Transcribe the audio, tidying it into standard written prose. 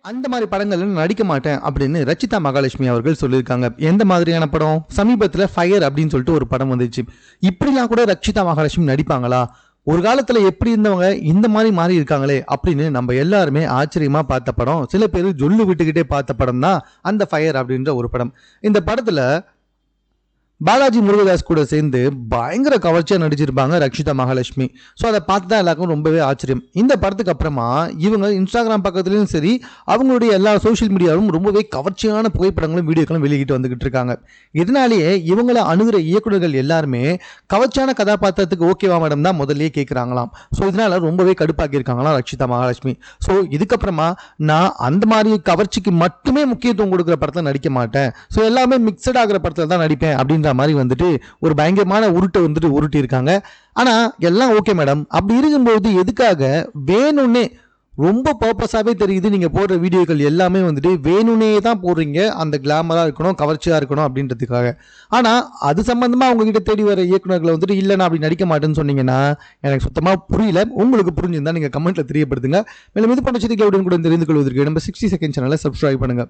அந்த மாதிரி படங்கள்ல நடிக்க மாட்டேன் அப்படின்னு ரச்சிதா மகாலட்சுமி அவர்கள் சொல்லியிருக்காங்க. எந்த மாதிரியான படம்? சமீபத்தில் ஃபயர் அப்படின்னு சொல்லிட்டு ஒரு படம் வந்துச்சு. இப்படிலாம் கூட ரச்சிதா மகாலட்சுமி நடிப்பாங்களா? ஒரு காலத்துல எப்படி இருந்தவங்க இந்த மாதிரி மாறி இருக்காங்களே அப்படின்னு நம்ம எல்லாருமே ஆச்சரியமா பார்த்த படம், சில பேர் ஜொல்லு விட்டுக்கிட்டே பார்த்த படம் தான் அந்த ஃபயர் அப்படின்ற ஒரு படம். இந்த படத்துல பாலாஜி முருகதாஸ் கூட சேர்ந்து பயங்கர கவர்ச்சியா நடிச்சிருப்பாங்க ரக்ஷிதா மகாலட்சுமி. ஸோ அதை பார்த்து தான் எல்லாருக்கும் ரொம்பவே ஆச்சரியம். இந்த படத்துக்கு அப்புறமா இவங்க இன்ஸ்டாகிராம் பக்கத்துலையும் சரி, அவங்களுடைய எல்லா சோஷியல் மீடியாவும் ரொம்பவே கவர்ச்சியான புகைப்படங்களும் வீடியோக்களும் வெளியிட்டு வந்துகிட்டு இருக்காங்க. இதனாலேயே இவங்களை அணுகிற இயக்குநர்கள் எல்லாருமே கவர்ச்சியான கதாபாத்திரத்துக்கு ஓகேவா மேடம் தான் முதல்லயே கேட்குறாங்களாம். ஸோ இதனால ரொம்பவே கடுப்பாக்கி இருக்காங்களாம் ரக்ஷிதா மகாலட்சுமி. ஸோ இதுக்கப்புறமா நான் அந்த மாதிரி கவர்ச்சிக்கு மட்டுமே முக்கியத்துவம் கொடுக்குற படத்தில் நடிக்க மாட்டேன், ஸோ எல்லாமே மிக்சட் ஆகிற படத்தில் தான் நடிப்பேன் அப்படின்ற மாதிரி வந்துட்டு ஒரு பயங்கரமான உருட்டை வந்துட்டு உருட்டி இருக்காங்க. ஆனா எல்லாம் ஓகே மேடம், அப்படி இருக்கும்போது எதுக்காக வேணும்னே ரொம்ப பர்பஸாவே தெரியுது நீங்க போடுற வீடியோக்கள் எல்லாமே வந்துட்டு வேணும்னே தான் போடுறீங்க, அந்த கிளாமரா இருக்கணும் கவர்ச்சியா இருக்கணும் அப்படின்றதுக்காக. ஆனா அது சம்பந்தமா உங்ககிட்ட தேடி வர இயக்குநர்களை வந்துட்டு இல்லை நான் அப்படி நடிக்க மாட்டேன்னு சொன்னீங்கன்னா எனக்கு சுத்தமா புரியல. உங்களுக்கு புரிஞ்சிருந்தா நீங்க கமெண்ட்ல தெரியப்படுத்துங்க. மேலும் இது பண்ண செய்திகளை உடனுக்குடன் தெரிந்து கொள்வதற்கு நம்ம 60 செகண்ட் சேனலை சப்ஸ்கிரைப் பண்ணுங்க.